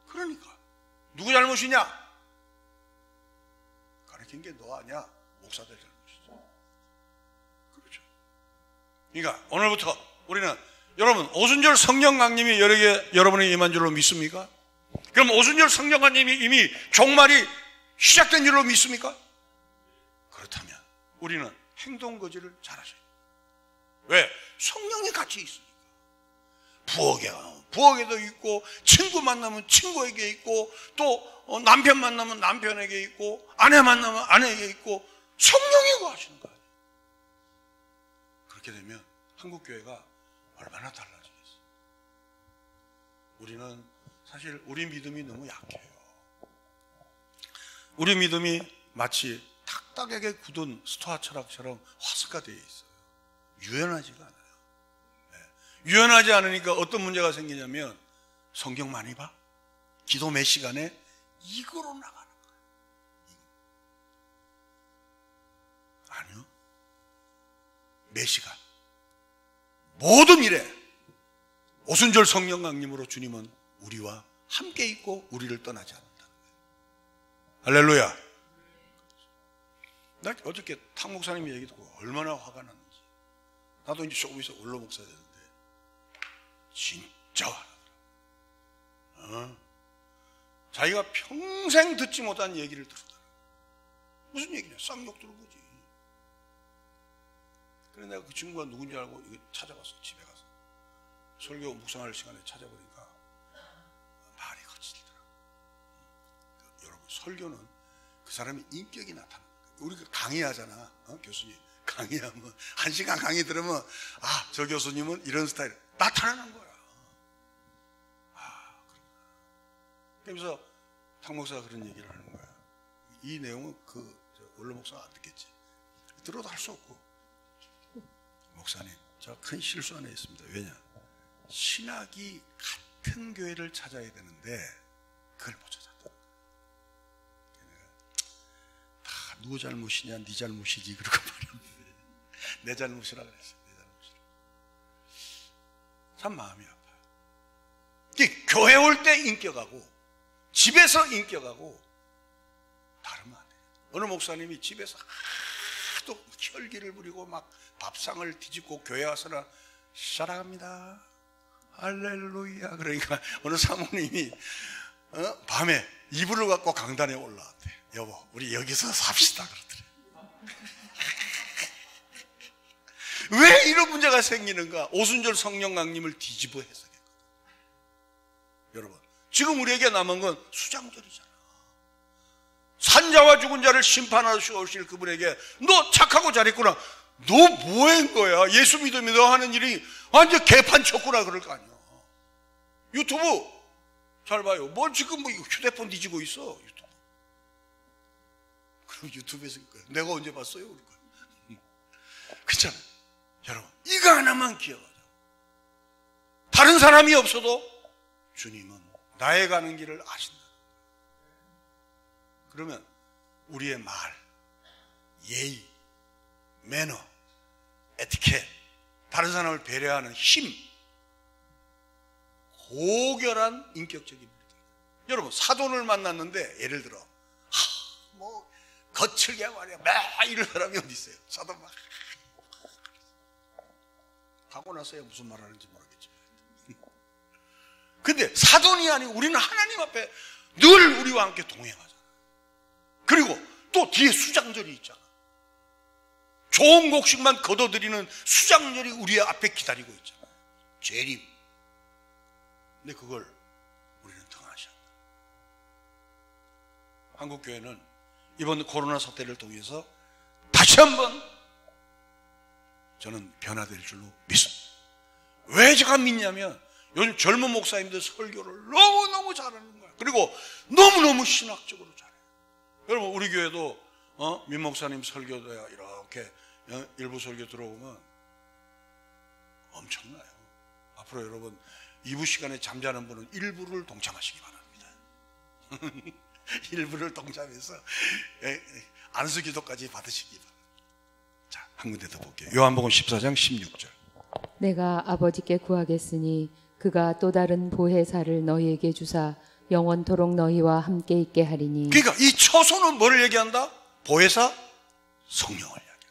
그러니까 누구 잘못이냐? 가르친 게 너 아니야. 목사들 잘못이죠. 그렇죠. 그러니까 오늘부터 우리는 여러분 오순절 성령 강림이 여러분의 임한 줄로 믿습니까? 그럼 오순절 성령 강림이 이미 종말이 시작된 줄로 믿습니까? 그렇다면 우리는 행동 거지를 잘하셔야 돼요. 왜? 성령이 같이 있으니까. 부엌에도 있고 친구 만나면 친구에게 있고 또 남편 만나면 남편에게 있고 아내 만나면 아내에게 있고 성령이 거하시는 거예요. 그렇게 되면 한국교회가 얼마나 달라지겠어요. 우리는 사실 우리 믿음이 너무 약해요. 우리 믿음이 마치 딱딱하게 굳은 스토아 철학처럼 화석화되어 있어요. 유연하지가 않아요. 유연하지 않으니까 어떤 문제가 생기냐면 성경 많이 봐? 기도 몇 시간에? 이거로 나가는 거예요. 아니요. 몇 시간? 모든 일에 오순절 성령 강림으로 주님은 우리와 함께 있고 우리를 떠나지 않는다는 거예요. 할렐루야. 나 어저께 탁 목사님 얘기 듣고 얼마나 화가 났는지. 나도 이제 조금 있어 원로 목사 되는데 진짜 화나더라. 자기가 평생 듣지 못한 얘기를 들었더라. 무슨 얘기냐? 쌍욕 들은 거지. 그래 내가 그 친구가 누군지 알고 이거 찾아갔어. 집에 가서 설교 묵상할 시간에 찾아보니까 말이 거칠더라. 여러분 설교는 그 사람의 인격이 나타나는 거예요. 우리가 강의하잖아. 교수님 강의하면 1시간 강의 들으면 저 교수님은 이런 스타일 나타나는 거야. 그렇구나. 그러면서 탁 목사가 그런 얘기를 하는 거야. 이 내용은 원로 목사가 안 듣겠지. 들어도 할 수 없고 목사님 저 큰 실수 하나 있습니다. 왜냐? 신학이 같은 교회를 찾아야 되는데 그걸 못 찾았다. 다 누구 잘못이냐? 네 잘못이지. 그러고 말했는데 내 잘못이라 그랬어요. 내 잘못이라. 참 마음이 아파요. 교회 올 때 인격하고 집에서 인격하고 다르면 안 돼요. 어느 목사님이 집에서 하도 혈기를 부리고 막 밥상을 뒤집고 교회 와서는 사랑합니다. 할렐루야. 그러니까 어느 사모님이 밤에 이불을 갖고 강단에 올라왔대. 여보, 우리 여기서 삽시다. 그러더래. 왜 이런 문제가 생기는가? 오순절 성령 강림을 뒤집어 해석했거든. 여러분, 지금 우리에게 남은 건 수장절이잖아. 산자와 죽은 자를 심판하실 그분에게 너 착하고 잘했구나. 너 뭐 한 거야? 예수 믿으면 너 하는 일이 완전 개판 쳤구나 그럴 거 아니야. 유튜브 잘 봐요. 뭐 지금 뭐 휴대폰 뒤지고 있어. 유튜브. 그럼 유튜브에서 내가 언제 봤어요? 그렇잖아요. 여러분, 이거 하나만 기억하자. 다른 사람이 없어도 주님은 나의 가는 길을 아신다. 그러면 우리의 말, 예의, 매너, 에티켓, 다른 사람을 배려하는 힘, 고결한 인격적인 분이다. 여러분, 사돈을 만났는데 예를 들어 뭐 거칠게 말이야 막 이런 사람이 어디 있어요? 사돈 막 하고 나서야 무슨 말 하는지 모르겠지만, 근데 사돈이 아니고 우리는 하나님 앞에 늘 우리와 함께 동행하잖아. 그리고 또 뒤에 수장절이 있잖아. 좋은 곡식만 거둬들이는 수장절이 우리 앞에 기다리고 있잖아. 재림. 근데 그걸 우리는 등한시한다. 한국교회는 이번 코로나 사태를 통해서 다시 한번 저는 변화될 줄로 믿습니다. 왜 제가 믿냐면 요즘 젊은 목사님들 설교를 너무너무 잘하는 거야. 그리고 너무너무 신학적으로 잘해요. 여러분, 우리 교회도 민 목사님 설교도야 이렇게 일부 설교 들어오면 엄청나요. 앞으로 여러분 2부 시간에 잠자는 분은 1부를 동참하시기 바랍니다. 1부를 동참해서 안수 기도까지 받으시기 바랍니다. 자, 한 군데 더 볼게요. 요한복음 14장 16절. 내가 아버지께 구하겠으니 그가 또 다른 보혜사를 너희에게 주사 영원토록 너희와 함께 있게 하리니. 그러니까 이 처소는 뭐를 얘기한다? 보혜사 성령을 얘기한다.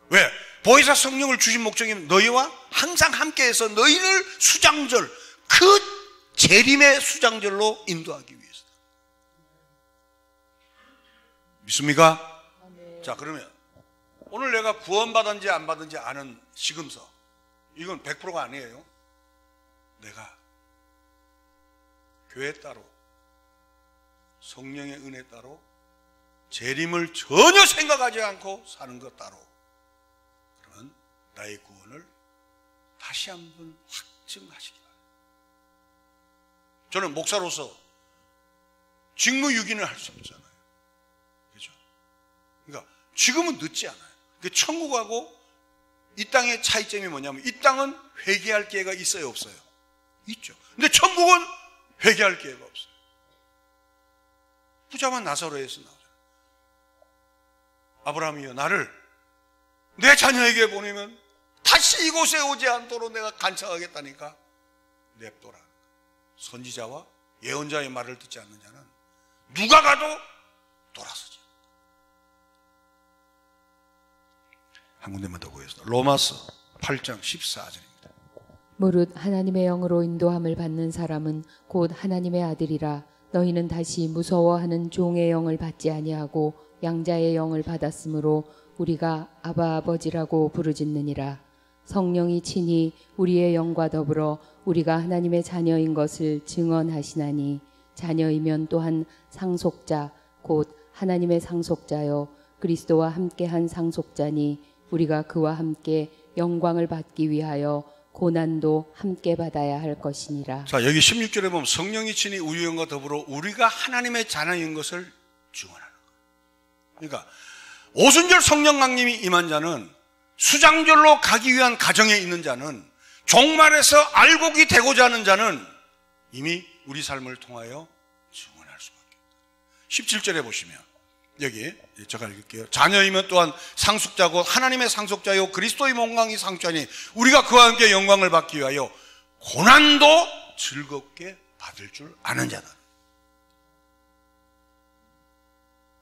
왜? 보혜사 성령을 주신 목적이 너희와 항상 함께해서 너희를 수장절, 그 재림의 수장절로 인도하기 위해서다. 믿습니까? 네. 자, 그러면 오늘 내가 구원받은지 안 받은지 아는 시금서, 이건 100%가 아니에요. 내가 교회 따로, 성령의 은혜 따로, 재림을 전혀 생각하지 않고 사는 것 따로, 그러면 나의 구원을 다시 한번 확증하시기 바랍니다. 저는 목사로서 직무유기는 할 수 없잖아요. 그렇죠? 그러니까 지금은 늦지 않아요. 천국하고 이 땅의 차이점이 뭐냐면, 이 땅은 회개할 기회가 있어요, 없어요? 있죠. 근데 천국은 회개할 기회가 없어요. 부자만 나사로에서 나오잖아요. 아브라함이여, 나를 내 자녀에게 보내면 다시 이곳에 오지 않도록 내가 간청하겠다니까 냅둬라. 선지자와 예언자의 말을 듣지 않는 자는 누가 가도 돌아서지. 한 군데만 더 보겠습니다. 로마서 8장 14절입니다. 무릇 하나님의 영으로 인도함을 받는 사람은 곧 하나님의 아들이라. 너희는 다시 무서워하는 종의 영을 받지 아니하고 양자의 영을 받았으므로 우리가 아바 아버지라고 부르짖느니라. 성령이 친히 우리의 영과 더불어 우리가 하나님의 자녀인 것을 증언하시나니, 자녀이면 또한 상속자 곧 하나님의 상속자요 그리스도와 함께한 상속자니, 우리가 그와 함께 영광을 받기 위하여 고난도 함께 받아야 할 것이니라. 자, 여기 16절에 보면 성령이 친히 우리의 영과 더불어 우리가 하나님의 자녀인 것을 증언하는 거예요. 그러니까 오순절 성령 강림이 임한 자는 수장절로 가기 위한 가정에 있는 자는, 종말에서 알곡이 되고자 하는 자는 이미 우리 삶을 통하여 증언할 수밖에 없다. 17절에 보시면, 여기 제가 읽을게요. 자녀이면 또한 상속자고 하나님의 상속자요 그리스도의 영광이 상속자니 우리가 그와 함께 영광을 받기 위하여 고난도 즐겁게 받을 줄 아는 자다.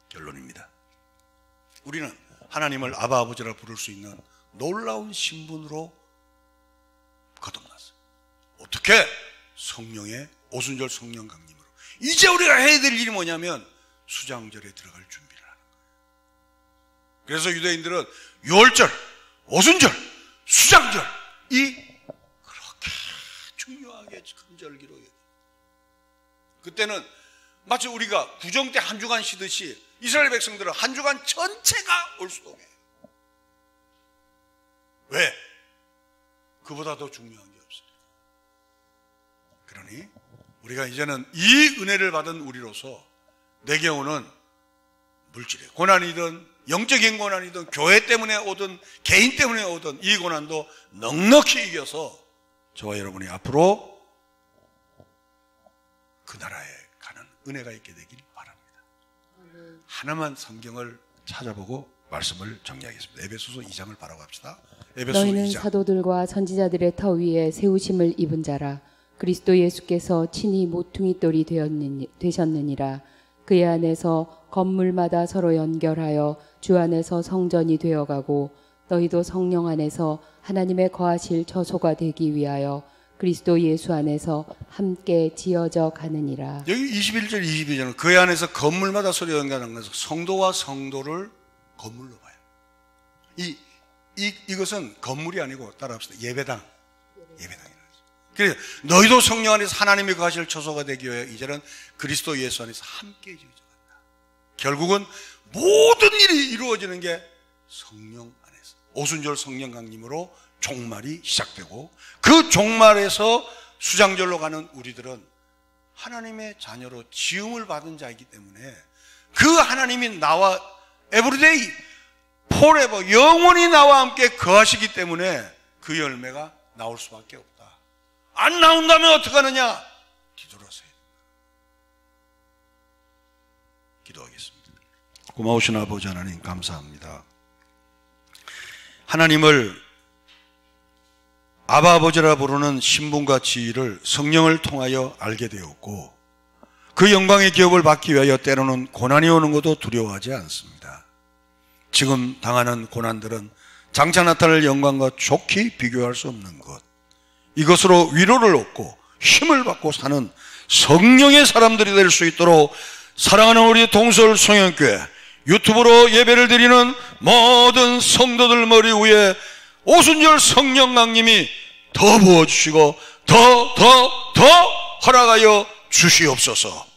결론입니다. 우리는 하나님을 아바 아버지라 부를 수 있는 놀라운 신분으로 거듭났어요. 어떻게? 성령의 오순절 성령 강림으로. 이제 우리가 해야 될 일이 뭐냐면 수장절에 들어갈 준비를 하는 거예요. 그래서 유대인들은 유월절, 오순절, 수장절 이 그렇게 중요하게 큰 절기로 여겨요. 그때는 마치 우리가 구정 때 한 주간 쉬듯이 이스라엘 백성들은 한 주간 전체가 올수동이에요. 왜? 그보다 더 중요한 게 없어요. 그러니 우리가 이제는 이 은혜를 받은 우리로서 내게 오는 물질의 고난이든 영적인 고난이든 교회 때문에 오든 개인 때문에 오든 이 고난도 넉넉히 이겨서 저와 여러분이 앞으로 그 나라에 가는 은혜가 있게 되길 바랍니다. 하나만 성경을 찾아보고 말씀을 정리하겠습니다. 에베소서 2장을 바라고 합시다. 에베소서 너희는 2장. 사도들과 선지자들의 터 위에 세우심을 입은 자라. 그리스도 예수께서 친히 모퉁이 돌이 되셨느니라. 그의 안에서 건물마다 서로 연결하여 주 안에서 성전이 되어가고 너희도 성령 안에서 하나님의 거하실 처소가 되기 위하여 그리스도 예수 안에서 함께 지어져 가느니라. 여기 21절 22절은 그의 안에서 건물마다 서로 연결하는 것은 성도와 성도를 건물로 봐요. 이것은 건물이 아니고 따라합시다. 예배당이라는 거죠. 그래서 너희도 성령 안에서 하나님의 거하실 처소가 되기 위하여 이제는 그리스도 예수 안에서 함께 지어져 간다. 결국은 모든 일이 이루어지는 게 성령 안에서 오순절 성령 강림으로 종말이 시작되고 그 종말에서 수장절로 가는 우리들은 하나님의 자녀로 지음을 받은 자이기 때문에 그 하나님이 나와 에브리데이 포레버 영원히 나와 함께 거하시기 때문에 그 열매가 나올 수밖에 없다. 안 나온다면 어떡하느냐? 뒤돌아서야 된다. 기도하겠습니다. 고마우신 아버지 하나님 감사합니다. 하나님을 아바 아버지라 부르는 신분과 지위를 성령을 통하여 알게 되었고 그 영광의 기업을 받기 위하여 때로는 고난이 오는 것도 두려워하지 않습니다. 지금 당하는 고난들은 장차 나타날 영광과 좋게 비교할 수 없는 것, 이것으로 위로를 얻고 힘을 받고 사는 성령의 사람들이 될 수 있도록 사랑하는 우리 동서울 성령교회 유튜브로 예배를 드리는 모든 성도들 머리 위에 오순절 성령 강림이 더 부어주시고 더 허락하여 주시옵소서.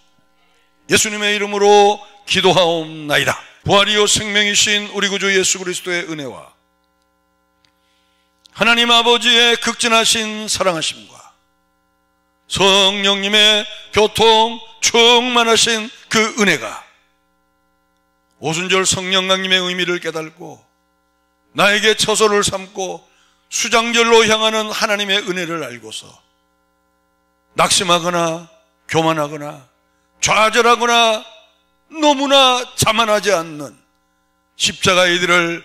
예수님의 이름으로 기도하옵나이다. 부활이요 생명이신 우리 구주 예수 그리스도의 은혜와 하나님 아버지의 극진하신 사랑하심과 성령님의 교통 충만하신 그 은혜가 오순절 성령 강림의 의미를 깨닫고 나에게 처소를 삼고 수장절로 향하는 하나님의 은혜를 알고서 낙심하거나 교만하거나 좌절하거나 너무나 자만하지 않는 십자가의 길을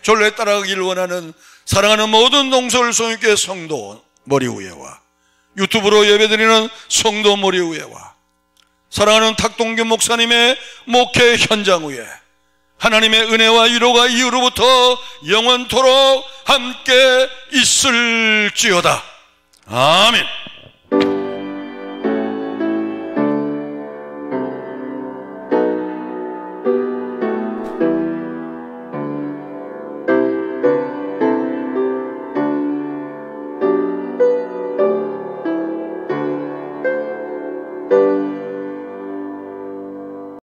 졸래 따라가기를 원하는 사랑하는 모든 동서울 성교회 성도 머리 위에와 유튜브로 예배드리는 성도 머리 위에와 사랑하는 탁동규 목사님의 목회 현장 위에 하나님의 은혜와 위로가 이후로부터 영원토록 함께 있을지어다. 아멘.